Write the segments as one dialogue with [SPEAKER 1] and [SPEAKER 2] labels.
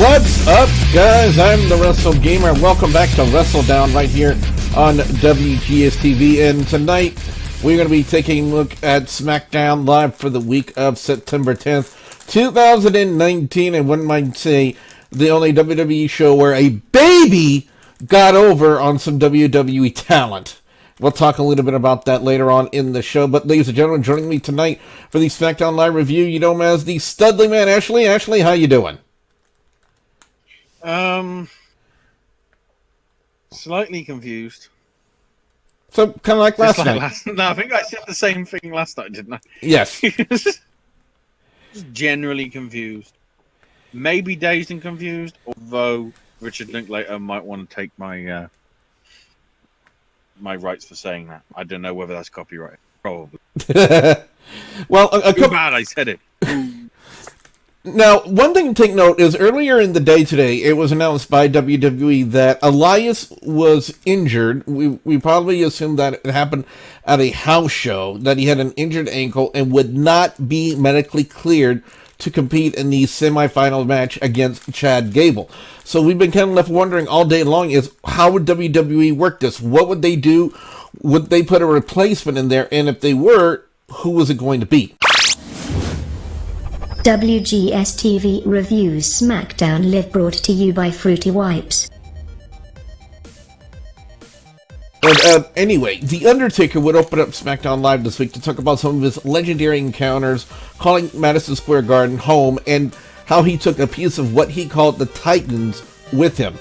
[SPEAKER 1] What's up, guys? I'm the Wrestle Gamer. Welcome back to WrestleDOWN right here on WGS-TV. And tonight, we're going to be taking a look at SmackDown live for the week of September 10th, 2019. And one might say, the only WWE show where a baby got over on some WWE talent. We'll talk a little bit about that later on in the show. But ladies and gentlemen, joining me tonight for the SmackDown Live review, you know him as the Studly Man, Ashley. Ashley, how you doing?
[SPEAKER 2] Slightly confused.
[SPEAKER 1] So, kind of like last night.
[SPEAKER 2] No, I think I said the same thing last night, didn't I?
[SPEAKER 1] Yes.
[SPEAKER 2] Just generally confused. Maybe dazed and confused, although Richard Linklater might want to take my my rights for saying that. I don't know whether that's copyright. Probably.
[SPEAKER 1] Well,
[SPEAKER 2] Too bad I said it.
[SPEAKER 1] Now, one thing to take note is earlier in the day today, it was announced by WWE that Elias was injured. We probably assumed that it happened at a house show, that he had an injured ankle and would not be medically cleared to compete in the semifinal match against Chad Gable. So we've been kind of left wondering all day long is how would WWE work this? What would they do? Would they put a replacement in there? And if they were, who was it going to be?
[SPEAKER 3] WGS-TV reviews SmackDown Live, brought to you by Fruity Wipes.
[SPEAKER 1] And anyway, The Undertaker would open up SmackDown Live this week to talk about some of his legendary encounters, calling Madison Square Garden home, and how he took a piece of what he called the Titans with him.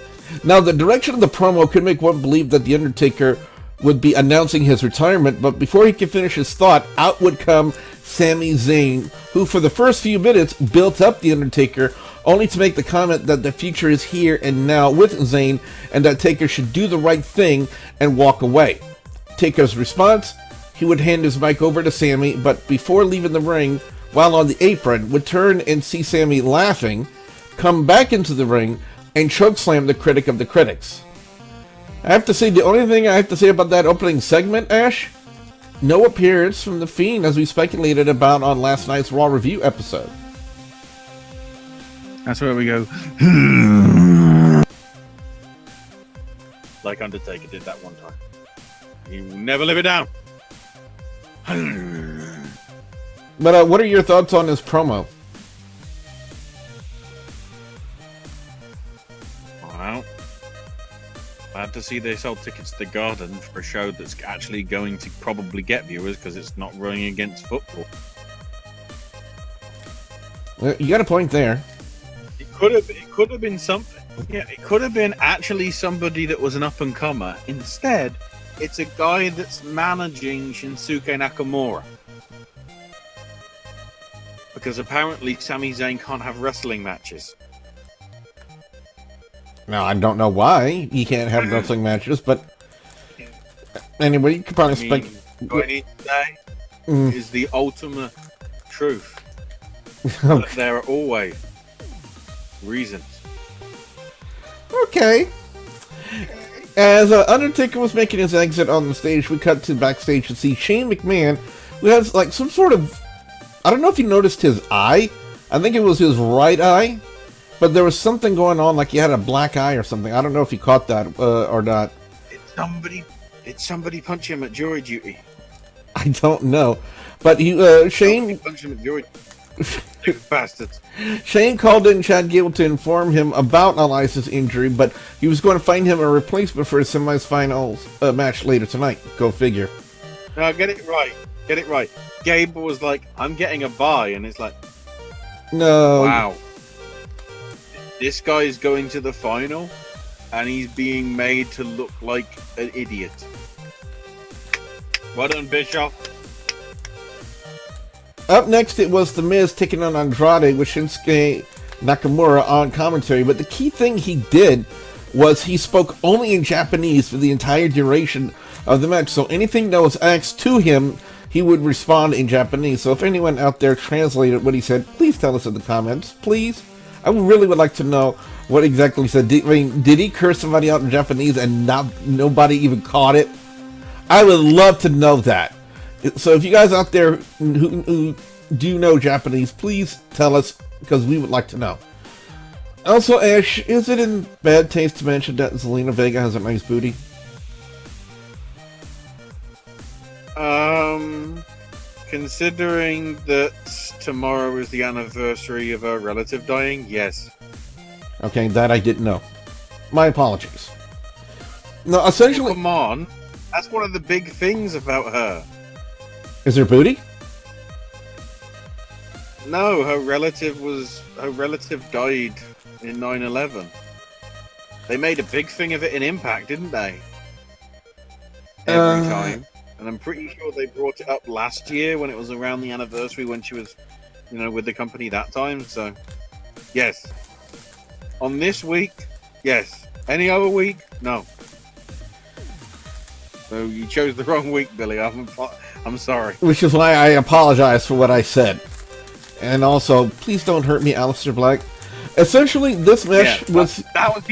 [SPEAKER 1] Now, the direction of the promo could make one believe that The Undertaker would be announcing his retirement, but before he could finish his thought, out would come Sami Zayn, who for the first few minutes built up The Undertaker, only to make the comment that the future is here and now with Zayn, and that Taker should do the right thing and walk away. Taker's response, he would hand his mic over to Sami, but before leaving the ring, while on the apron, would turn and see Sami laughing, come back into the ring, and chokeslam the critic of the critics. I have to say, the only thing I have to say about that opening segment, Ash, no appearance from The Fiend, as we speculated about on last night's Raw review episode.
[SPEAKER 2] That's where we go. Like Undertaker did that one time. He will never live it down.
[SPEAKER 1] But what are your thoughts on this promo?
[SPEAKER 2] Well, glad to see they sold tickets to the Garden for a show that's actually going to probably get viewers because it's not running against football.
[SPEAKER 1] Well, you got a point there.
[SPEAKER 2] It could have been something. Yeah, it could have been actually somebody that was an up and comer. Instead, it's a guy that's managing Shinsuke Nakamura. Because apparently Sami Zayn can't have wrestling matches.
[SPEAKER 1] Now, I don't know why he can't have wrestling matches, but anyway, you could probably
[SPEAKER 2] What I need to say is the ultimate truth. But there are always reasons.
[SPEAKER 1] Okay. As Undertaker was making his exit on the stage, we cut to backstage to see Shane McMahon, who has like some sort of, I don't know if you noticed his eye. I think it was his right eye. But there was something going on, like he had a black eye or something. I don't know if you caught that or not.
[SPEAKER 2] Did somebody punch him at jury duty?
[SPEAKER 1] I don't know. But Shane
[SPEAKER 2] Punched him at jury duty. Bastards.
[SPEAKER 1] Shane called in Chad Gable to inform him about Elias' injury, but he was going to find him a replacement for his semifinals match later tonight. Go figure.
[SPEAKER 2] No, get it right. Get it right. Gable was like, I'm getting a bye, and it's like,
[SPEAKER 1] no.
[SPEAKER 2] wow. This guy is going to the final, and he's being made to look like an idiot. Well done, Bischoff.
[SPEAKER 1] Up next, it was The Miz taking on Andrade with Shinsuke Nakamura on commentary. But the key thing he did was he spoke only in Japanese for the entire duration of the match. So anything that was asked to him, he would respond in Japanese. So if anyone out there translated what he said, please tell us in the comments, please. I really would like to know what exactly he said. Did he curse somebody out in Japanese and nobody even caught it? I would love to know that. So if you guys out there who do know Japanese, please tell us, because we would like to know. Also, Ash, is it in bad taste to mention that Zelina Vega has a nice booty?
[SPEAKER 2] Considering that tomorrow is the anniversary of her relative dying, yes.
[SPEAKER 1] Okay, that I didn't know. My apologies. No, essentially...
[SPEAKER 2] Oh, come on. That's one of the big things about her.
[SPEAKER 1] Is her booty?
[SPEAKER 2] No, her relative died in 9/11. They made a big thing of it in Impact, didn't they? Every time. And I'm pretty sure they brought it up last year when it was around the anniversary when she was, with the company that time. So, yes. On this week, yes. Any other week, no. So you chose the wrong week, Billy. I'm sorry.
[SPEAKER 1] Which is why I apologize for what I said. And also, please don't hurt me, Aleister Black. Essentially, this match was...
[SPEAKER 2] That was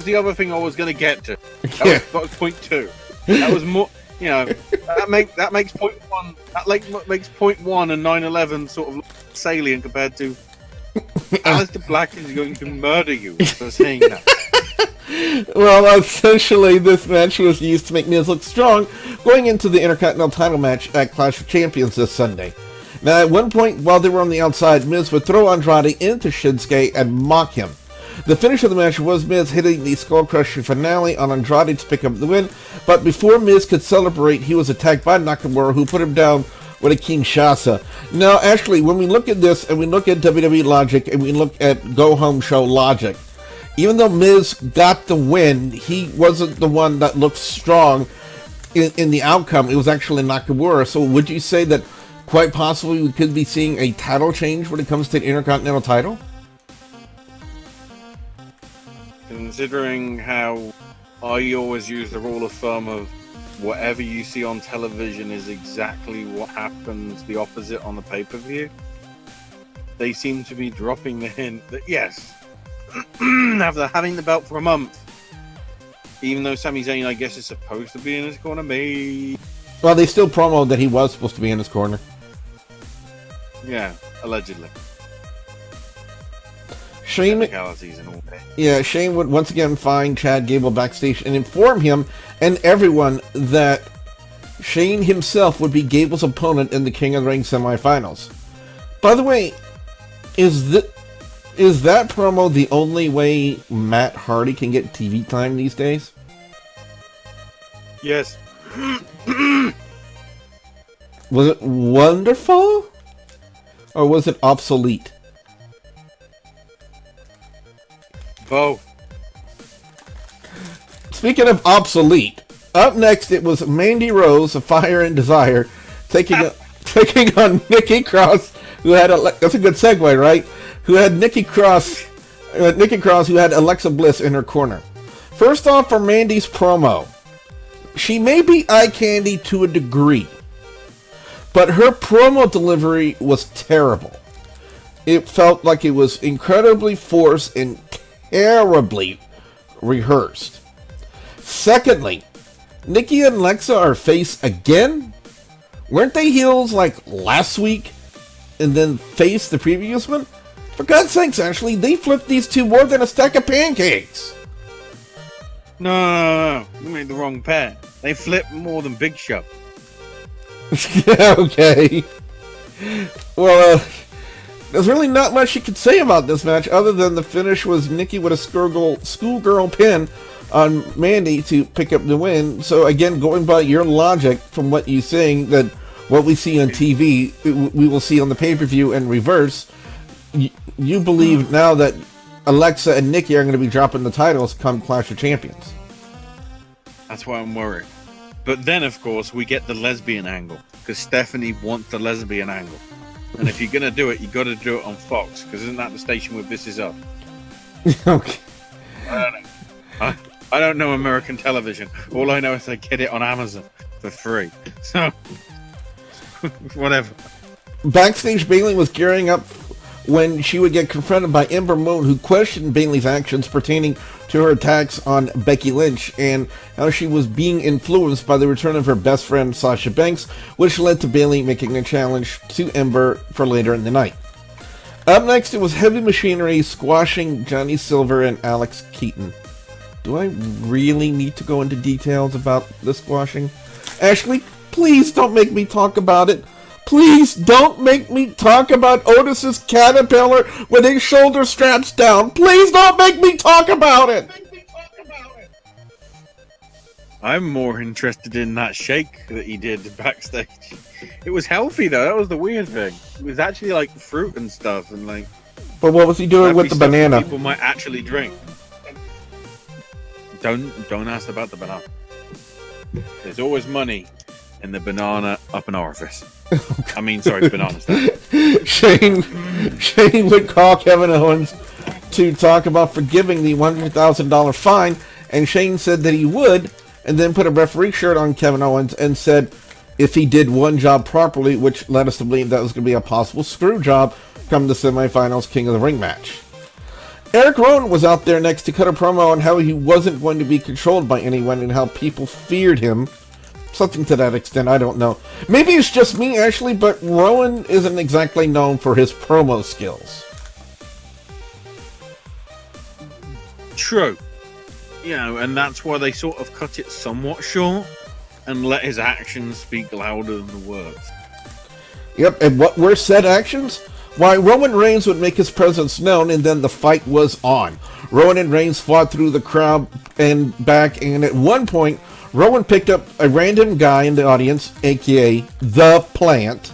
[SPEAKER 2] the other thing I was going to get to. That was point 2. That was more... that makes point 1. That makes point 1 and 9/11 sort of salient compared to Aleister Black is going to murder you for saying that.
[SPEAKER 1] Well, essentially, this match was used to make Miz look strong going into the Intercontinental title match at Clash of Champions this Sunday. Now, at one point, while they were on the outside, Miz would throw Andrade into Shinsuke and mock him. The finish of the match was Miz hitting the Skull Crusher finale on Andrade to pick up the win, but before Miz could celebrate, he was attacked by Nakamura, who put him down with a Kinshasa. Now, actually, when we look at this, and we look at WWE logic, and we look at Go Home Show logic, even though Miz got the win, he wasn't the one that looked strong in the outcome. It was actually Nakamura. So would you say that quite possibly we could be seeing a title change when it comes to the Intercontinental title?
[SPEAKER 2] Considering how I always use the rule of thumb of whatever you see on television is exactly what happens the opposite on the pay-per-view, they seem to be dropping the hint that yes, after having the belt for a month, even though Sami Zayn I guess is supposed to be in his corner,
[SPEAKER 1] well, they still promoted that he was supposed to be in his corner.
[SPEAKER 2] Yeah, allegedly.
[SPEAKER 1] Shane would once again find Chad Gable backstage and inform him and everyone that Shane himself would be Gable's opponent in the King of the Ring semifinals. By the way, is that promo the only way Matt Hardy can get TV time these days?
[SPEAKER 2] Yes.
[SPEAKER 1] Was it wonderful? Or was it obsolete?
[SPEAKER 2] Both.
[SPEAKER 1] Speaking of obsolete, up next it was Mandy Rose of Fire and Desire taking on Nikki Cross, who had that's a good segue, right? Who had Nikki Cross, who had Alexa Bliss in her corner. First off, for Mandy's promo, she may be eye candy to a degree, but her promo delivery was terrible. It felt like it was incredibly forced and terribly rehearsed. Secondly, Nikki and Alexa are face again? Weren't they heels like last week and then face the previous one? For God's sakes, Ashley, they flipped these two more than a stack of pancakes.
[SPEAKER 2] No. You made the wrong pair. They flipped more than Big Show.
[SPEAKER 1] Okay. Well, there's really not much you could say about this match other than the finish was Nikki with a schoolgirl pin on Mandy to pick up the win. So again, going by your logic from what you're saying, that what we see on TV, we will see on the pay-per-view and reverse, you believe now that Alexa and Nikki are going to be dropping the titles come Clash of Champions.
[SPEAKER 2] That's why I'm worried. But then, of course, we get the lesbian angle, because Stephanie wants the lesbian angle. And if you're going to do it, you got to do it on Fox, because isn't that the station where this is up?
[SPEAKER 1] Okay.
[SPEAKER 2] I don't know American television. All I know is they get it on Amazon for free. So, whatever.
[SPEAKER 1] Backstage, Bayley was gearing up when she would get confronted by Ember Moon, who questioned Bayley's actions pertaining to her attacks on Becky Lynch and how she was being influenced by the return of her best friend Sasha Banks, which led to Bayley making a challenge to Ember for later in the night. Up next, it was Heavy Machinery squashing Johnny Silver and Alex Keaton. Do I really need to go into details about the squashing? Ashley, please don't make me talk about it. Please don't make me talk about Otis's caterpillar with his shoulder straps down. Please don't make me talk about it.
[SPEAKER 2] I'm more interested in that shake that he did backstage. It was healthy though. That was the weird thing. It was actually like fruit and stuff, and like.
[SPEAKER 1] But what was he doing with the banana?
[SPEAKER 2] People might actually drink. Don't ask about the banana. There's always money in the banana up an orifice. I mean, sorry, banana stuff. Shane
[SPEAKER 1] would call Kevin Owens to talk about forgiving the $100,000 fine, and Shane said that he would, and then put a referee shirt on Kevin Owens and said if he did one job properly, which led us to believe that was going to be a possible screw job come the semifinals King of the Ring match. Eric Rowan was out there next to cut a promo on how he wasn't going to be controlled by anyone and how people feared him. Something to that extent, I don't know. Maybe it's just me, Ashley, but Rowan isn't exactly known for his promo skills.
[SPEAKER 2] True. You know, and that's why they sort of cut it somewhat short and let his actions speak louder than the words.
[SPEAKER 1] Yep, and what were said actions? Why, Roman Reigns would make his presence known, and then the fight was on. Rowan and Reigns fought through the crowd and back, and at one point, Rowan picked up a random guy in the audience, aka The Plant,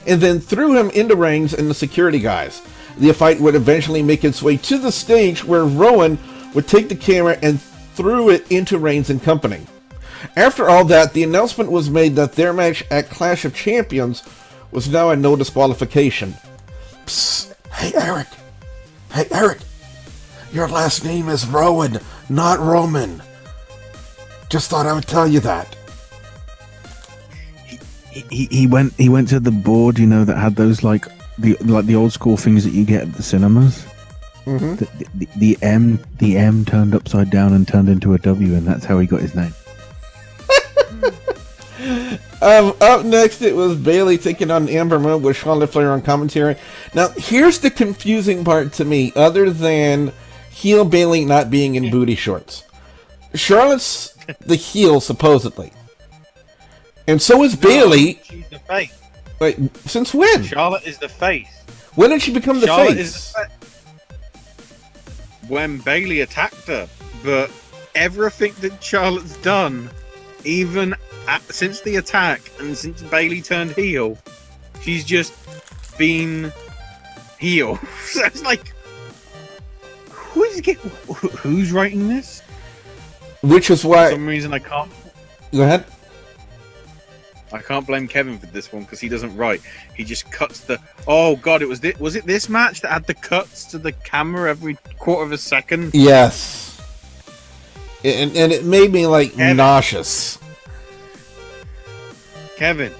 [SPEAKER 1] and then threw him into Reigns and the security guys. The fight would eventually make its way to the stage where Rowan would take the camera and threw it into Reigns and company. After all that, the announcement was made that their match at Clash of Champions was now a no disqualification. Psst. Hey Eric, your last name is Rowan, not Roman. Just thought I would tell you that.
[SPEAKER 4] He went to the board, you know, that had those like the old school things that you get at the cinemas. Mm-hmm. The M turned upside down and turned into a W, and that's how he got his name.
[SPEAKER 1] Up next, it was Bayley taking on Ember Moon with Charlotte Flair on commentary. Now, here's the confusing part to me, other than heel Bayley not being in booty shorts. Charlotte's the heel, supposedly. And so is Bayley.
[SPEAKER 2] She's the face.
[SPEAKER 1] Wait, since when?
[SPEAKER 2] Charlotte is the face.
[SPEAKER 1] When did she become the
[SPEAKER 2] Charlotte
[SPEAKER 1] face?
[SPEAKER 2] Is the when Bayley attacked her. But everything that Charlotte's done, even since the attack and since Bayley turned heel, she's just been heel. So it's like, who's writing this?
[SPEAKER 1] Which is why...
[SPEAKER 2] For some reason I can't...
[SPEAKER 1] Go ahead.
[SPEAKER 2] I can't blame Kevin for this one because he doesn't write. He just cuts the... Oh, God, was it this match that had the cuts to the camera every quarter of a second?
[SPEAKER 1] Yes. And it made me, like,
[SPEAKER 2] Kevin.
[SPEAKER 1] nauseous.
[SPEAKER 2] Kevin,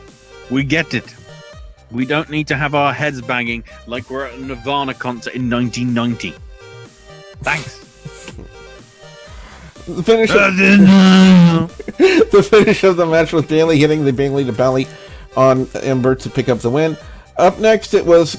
[SPEAKER 2] we get it. We don't need to have our heads banging like we're at a Nirvana concert in 1990. Thanks.
[SPEAKER 1] The finish of the match with Bayley hitting the Bayley to belly on Ember to pick up the win. Up next, it was...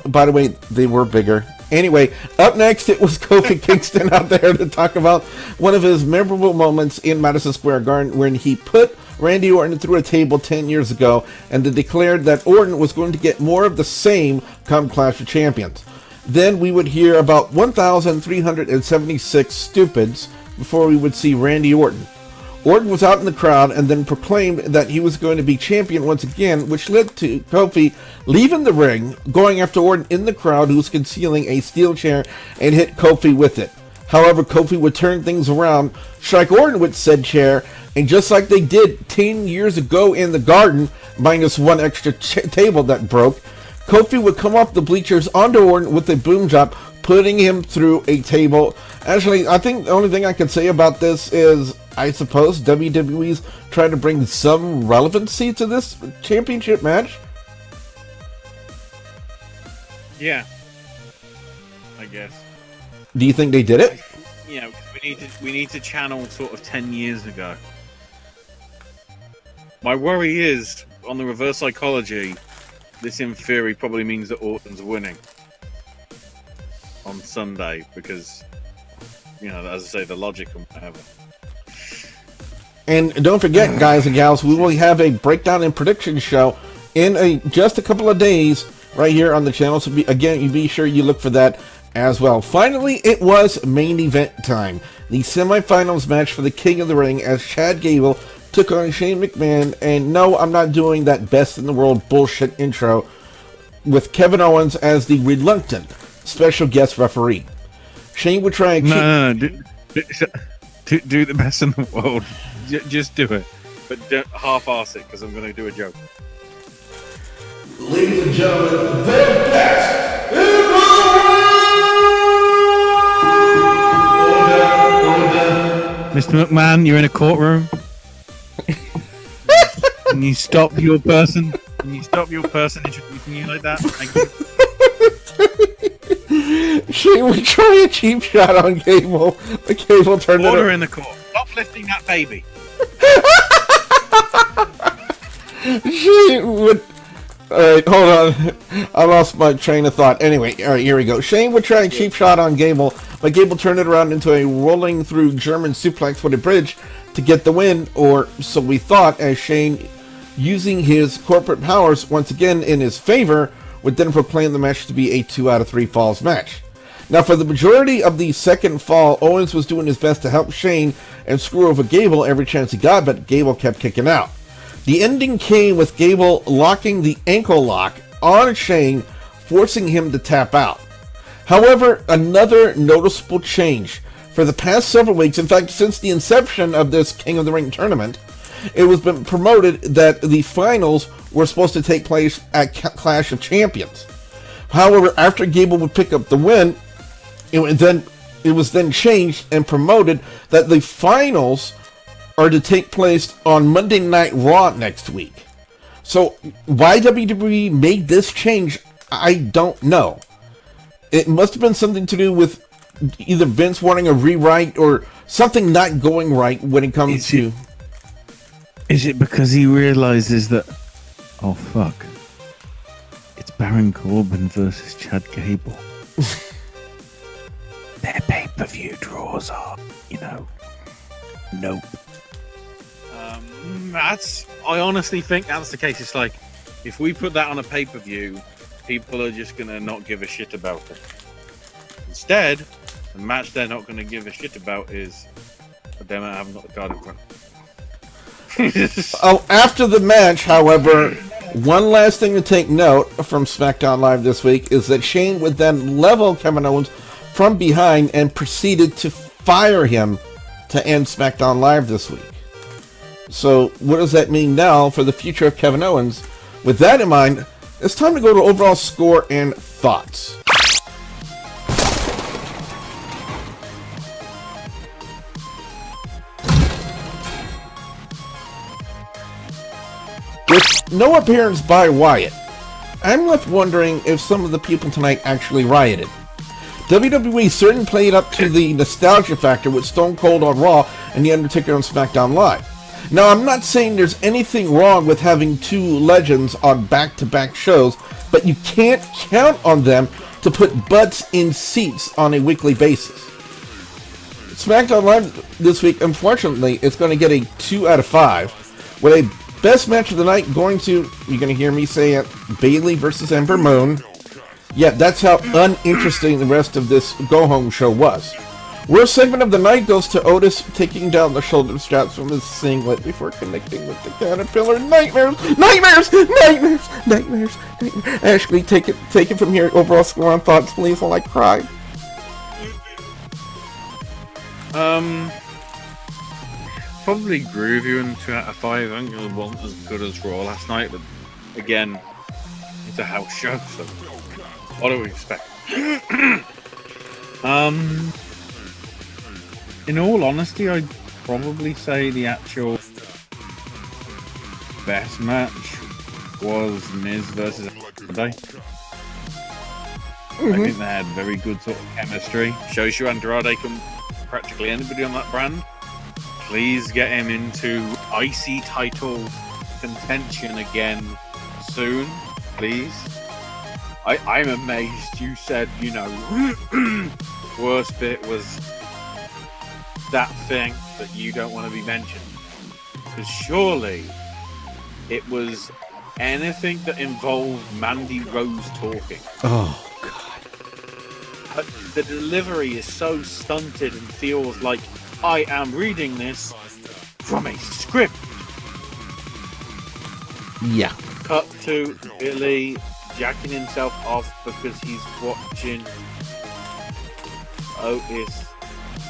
[SPEAKER 1] By the way, they were bigger. Anyway, up next, it was Kofi Kingston out there to talk about one of his memorable moments in Madison Square Garden when he put Randy Orton through a table 10 years ago and then declared that Orton was going to get more of the same come Clash of Champions. Then we would hear about 1,376 stupids before we would see Randy Orton. Orton was out in the crowd and then proclaimed that he was going to be champion once again, which led to Kofi leaving the ring, going after Orton in the crowd, who was concealing a steel chair, and hit Kofi with it. However, Kofi would turn things around, strike Orton with said chair, and just like they did 10 years ago in the Garden, minus one extra table that broke, Kofi would come off the bleachers onto Orton with a boom drop, putting him through a table. Actually, I think the only thing I can say about this is, I suppose WWE's trying to bring some relevancy to this championship match.
[SPEAKER 2] Yeah, I guess.
[SPEAKER 1] Do you think they did it?
[SPEAKER 2] You know, we need to channel sort of 10 years ago. My worry is, on the reverse psychology, this in theory probably means that Orton's winning. on Sunday because, you know, as I say, the logic and whatever.
[SPEAKER 1] And don't forget, guys and gals, we will have a breakdown and prediction show in just a couple of days right here on the channel. So again, you be sure you look for that as well. Finally, it was main event time. The semifinals match for the King of the Ring as Chad Gable took on Shane McMahon. And no, I'm not doing that best in the world bullshit intro with Kevin Owens as the reluctant special guest referee. Shane would try and
[SPEAKER 2] do the best in the world. Just do it, but don't half-ass it because I'm going to do a joke.
[SPEAKER 1] Ladies and gentlemen, the best in the world!
[SPEAKER 4] Mr. McMahon, you're in a courtroom. Can you stop your person?
[SPEAKER 2] Can you stop your person introducing you like that? Thank you.
[SPEAKER 1] Shane would try a cheap shot on Gable, but Gable turned it
[SPEAKER 2] Order in the court. Stop lifting that baby.
[SPEAKER 1] Shane would... Alright, hold on. I lost my train of thought. Anyway, alright, here we go. Shane would try a cheap shot on Gable, but Gable turned it around into a rolling through German suplex for the bridge to get the win, or so we thought, as Shane, using his corporate powers once again in his favor, would then proclaim the match to be a 2 out of 3 falls match. Now, for the majority of the second fall, Owens was doing his best to help Shane and screw over Gable every chance he got, but Gable kept kicking out. The ending came with Gable locking the ankle lock on Shane, forcing him to tap out. However, another noticeable change. For the past several weeks, in fact, since the inception of this King of the Ring tournament, it was been promoted that the finals were supposed to take place at Clash of Champions. However, after Gable would pick up the win, it was then changed and promoted that the finals are to take place on Monday Night Raw next week. So why WWE made this change, I don't know. It must have been something to do with either Vince wanting a rewrite or something not going right when it comes to...
[SPEAKER 4] Is it because he realizes that, oh fuck, it's Baron Corbin versus Chad Gable? Their pay-per-view draws are, nope.
[SPEAKER 2] I honestly think that's the case. It's like, if we put that on a pay-per-view, people are just going to not give a shit about it. Instead, the match they're not going to give a shit about is, damn it, I haven't got the card in front.
[SPEAKER 1] After the match, however, one last thing to take note from SmackDown Live this week is that Shane would then level Kevin Owens from behind and proceeded to fire him to end SmackDown Live this week. So what does that mean now for the future of Kevin Owens? With that in mind, it's time to go to overall score and thoughts. With no appearance by Wyatt, I'm left wondering if some of the people tonight actually rioted. WWE certainly played up to the nostalgia factor with Stone Cold on Raw and The Undertaker on SmackDown Live. Now, I'm not saying there's anything wrong with having two legends on back-to-back shows, but you can't count on them to put butts in seats on a weekly basis. SmackDown Live this week, unfortunately, it's going to get a 2 out of 5, with a best match of the night going to, you're going to hear me say it, Bayley versus Ember Moon. Yeah, that's how uninteresting the rest of this go-home show was. Worst segment of the night goes to Otis taking down the shoulder straps from his singlet before connecting with the Caterpillar. Nightmares! Nightmares! Nightmares! Nightmares! Nightmares! Ashley, take it from here. Overall score on thoughts, please, while I cry.
[SPEAKER 2] Probably agree with you in 2 out of 5. I think it wasn't as good as Raw last night, but again, it's a house show, so what do we expect? In all honesty, I'd probably say the actual best match was Miz versus Andrade. I think they had very good sort of chemistry. Shows you Andrade can practically anybody on that brand. Please get him into IC title contention again soon, please. I'm amazed you said, worst bit was that thing that you don't want to be mentioned. Because surely it was anything that involved Mandy Rose talking.
[SPEAKER 1] Oh, God.
[SPEAKER 2] The delivery is so stunted and feels like I am reading this from a script.
[SPEAKER 1] Yeah.
[SPEAKER 2] Cut to Billy jacking himself off because he's watching Otis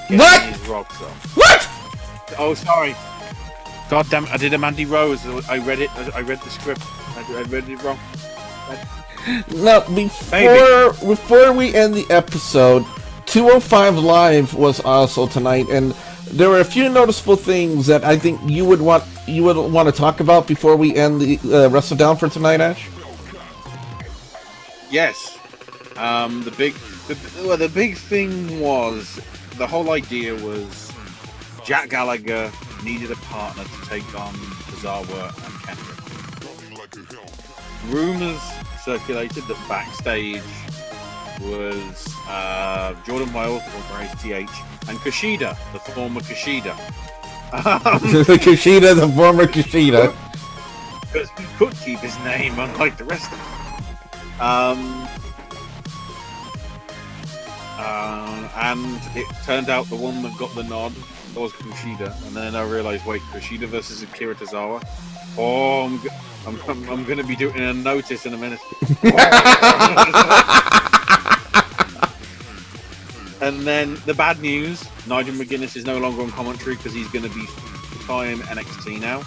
[SPEAKER 2] getting his rocks off.
[SPEAKER 1] What?
[SPEAKER 2] Oh, sorry. God damn it! I did a Mandy Rose. I read it. I read the script. I read it wrong.
[SPEAKER 1] Now, before we end the episode, 205 Live was also tonight, and there were a few noticeable things that I think you would want to talk about before we end the WrestleDOWN for tonight, Ash.
[SPEAKER 2] Yes. The big thing was the whole idea was Jack Gallagher needed a partner to take on Tozawa and Kendrick. Rumors circulated that Backstage was Jordan Wild, the former HTH, and Kushida, the former Kushida.
[SPEAKER 1] Kushida, the former Kushida.
[SPEAKER 2] Because he could keep his name, unlike the rest of them. And it turned out the one that got the nod was Kushida, and then I realized, wait, Kushida versus Akira Tozawa? Oh, I'm going to be doing a notice in a minute. And then the bad news, Nigel McGuinness is no longer on commentary because he's going to be full-time NXT now.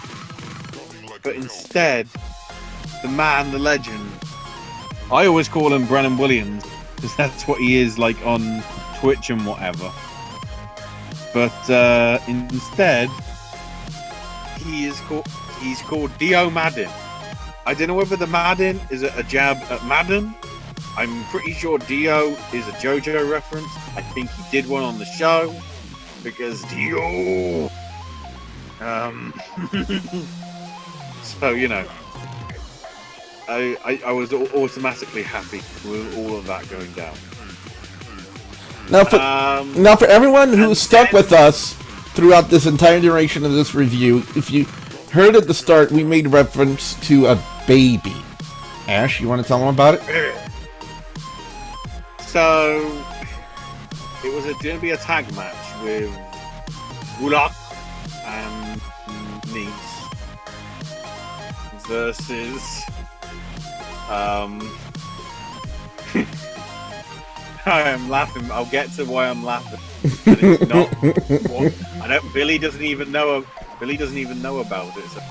[SPEAKER 2] But instead, the man, the legend, I always call him Brennan Williams because that's what he is like on Twitch and whatever. But instead, he's called Dio Madden. I don't know whether the Madden is a jab at Madden. I'm pretty sure Dio is a JoJo reference. I think he did one on the show because Dio. So I was automatically happy with all of that going down.
[SPEAKER 1] Now for everyone who stuck with us throughout this entire duration of this review, if you heard at the start, we made reference to a baby. Ash, you want to tell them about it?
[SPEAKER 2] So, it was going to be a tag match with Gulak and Nice versus I am laughing. I'll get to why I'm laughing. But it's not. Billy doesn't even know about it. So,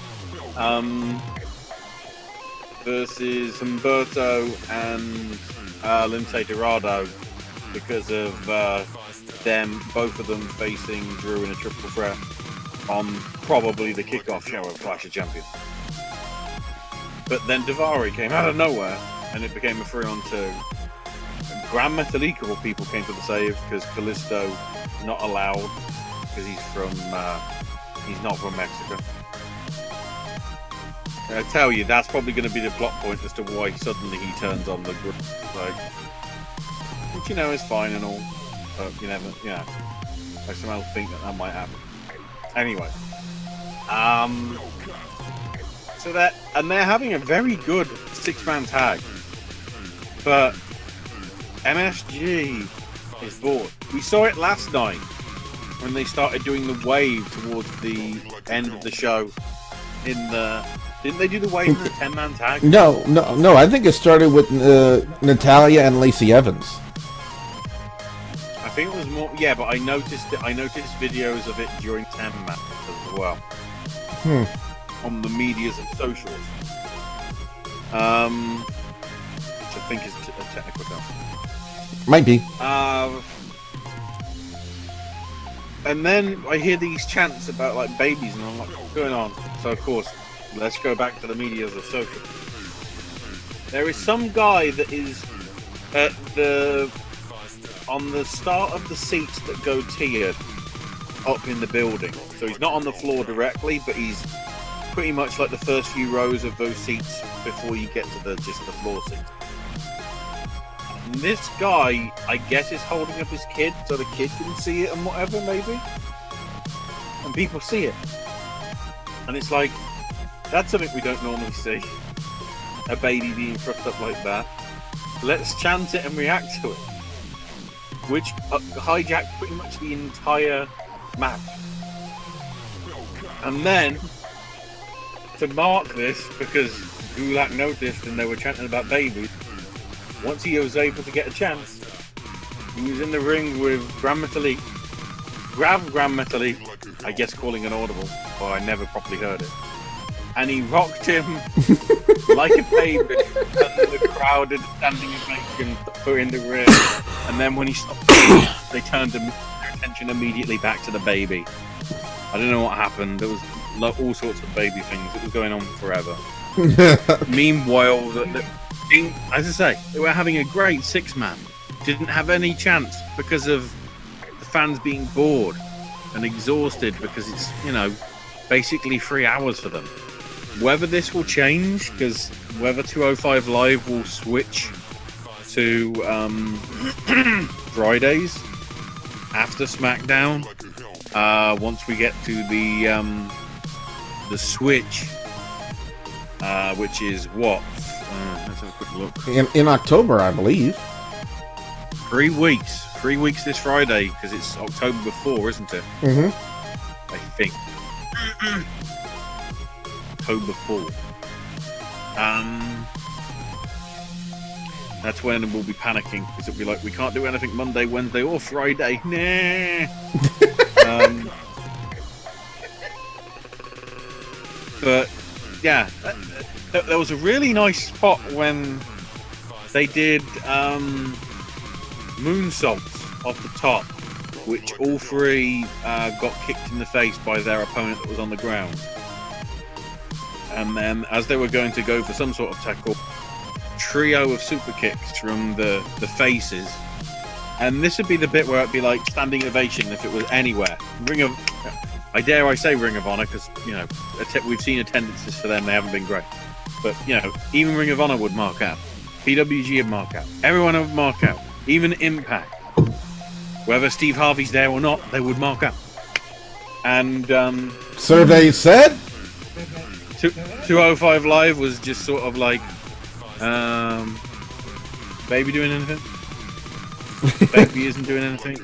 [SPEAKER 2] versus Humberto and Lince Dorado because of both of them facing Drew in a triple threat on probably the kickoff show of Clash of Champions. But then Daivari came out of nowhere and it became a 3-on-2. Gran Metalica of people came to the save because Kalisto not allowed because he's not from Mexico. And I tell you, that's probably going to be the plot point as to why suddenly he turns on the group. Which is fine and all, but I somehow think that might happen. Anyway, so they're having a very good 6-man tag, but MSG is bored. We saw it last night when they started doing the wave towards the end of the show. Didn't they do the wave for the 10-man tag?
[SPEAKER 1] No. I think it started with Natalya and Lacey Evans.
[SPEAKER 2] I think it was more. Yeah, but I noticed videos of it during 10-man as well. On the medias and socials. Which I think is a technical term.
[SPEAKER 1] Might be.
[SPEAKER 2] And then I hear these chants about like babies, and I'm like, what's going on? So of course, let's go back to the medias of social. There is some guy that is at on the start of the seats that go tiered up in the building. So he's not on the floor directly, but he's pretty much like the first few rows of those seats before you get to the floor seats. And this guy, I guess, is holding up his kid so the kid can see it and whatever, maybe. And people see it. And it's like, that's something we don't normally see. A baby being thrust up like that. Let's chant it and react to it. Which hijacked pretty much the entire match. And then, to mark this, because Gulak noticed and they were chanting about babies, once he was able to get a chance, he was in the ring with Grand Metalik, grabbed Grand Metalik, I guess calling an audible, or I never properly heard it, and he rocked him like a baby under the crowded standing ovation for in the ring. And then when he stopped, they turned their attention immediately back to the baby. I don't know what happened. There was all sorts of baby things. It was going on forever. Meanwhile, as I say, they were having a great 6-man. Didn't have any chance because of the fans being bored and exhausted because it's, basically 3 hours for them. Whether this will change, because whether 205 Live will switch to Fridays after SmackDown, once we get to the switch, which is what? Let's have a quick look.
[SPEAKER 1] In October, I believe.
[SPEAKER 2] 3 weeks. 3 weeks this Friday, because it's October before, isn't it?
[SPEAKER 1] Mm-hmm.
[SPEAKER 2] I think. October 4. That's when we'll be panicking, because it'll be like, we can't do anything Monday, Wednesday, or Friday. Nah. But yeah, there was a really nice spot when they did moonsaults off the top, which all three got kicked in the face by their opponent that was on the ground. And then as they were going to go for some sort of tackle, trio of super kicks from the faces. And this would be the bit where it'd be like standing ovation if it was anywhere. I say Ring of Honor, because, we've seen attendances for them, they haven't been great. But, even Ring of Honor would mark out. PWG would mark out. Everyone would mark out. Even Impact. Whether Steve Harvey's there or not, they would mark out. And,
[SPEAKER 1] Survey said?
[SPEAKER 2] 205 Live was just sort of like, Baby doing anything? Baby isn't doing anything.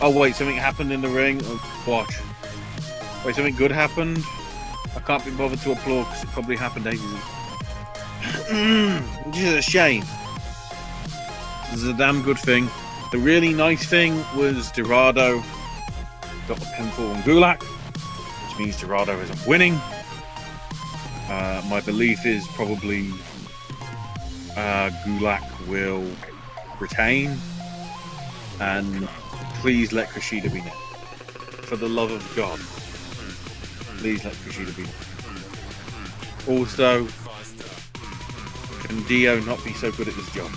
[SPEAKER 2] Oh wait, something happened in the ring. Oh, watch. Wait, something good happened. I can't be bothered to applaud because it probably happened ages ago. Which is a shame. This is a damn good thing. The really nice thing was Dorado got the pinfall on Gulak, which means Dorado isn't winning. My belief is probably Gulak will retain, and please let Kushida be next. For the love of God, please let Kushida be next. Also, can Dio not be so good at this job?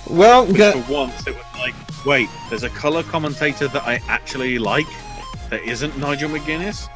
[SPEAKER 1] Well,
[SPEAKER 2] for once it was like, wait, there's a colour commentator that I actually like that isn't Nigel McGuinness?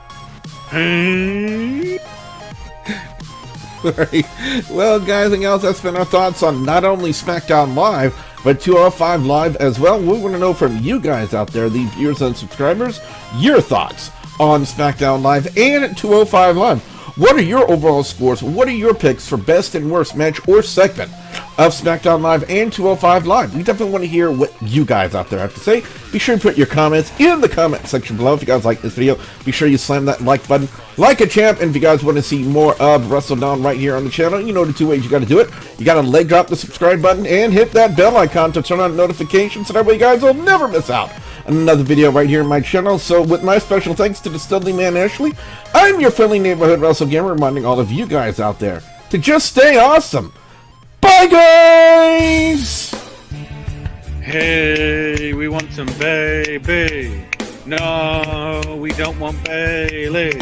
[SPEAKER 1] Right. Well, guys and gals, that's been our thoughts on not only SmackDown Live, but 205 Live as well. We want to know from you guys out there, the viewers and subscribers, your thoughts on SmackDown Live and 205 Live. What are your overall scores? What are your picks for best and worst match or segment of SmackDown Live and 205 Live? We definitely want to hear what you guys out there have to say. Be sure to put your comments in the comment section below. If you guys like this video, be sure you slam that like button like a champ. And if you guys want to see more of WrestleDOWN right here on the channel, you know the 2 ways you got to do it. You got to leg drop the subscribe button and hit that bell icon to turn on notifications, so that way you guys will never miss out on another video right here on my channel. So with my special thanks to the Studley Man Ashley, I'm your friendly neighborhood Wrestle Gamer, reminding all of you guys out there to just stay awesome. Bye, guys!
[SPEAKER 2] Hey, we want some baby. No, we don't want Bayley.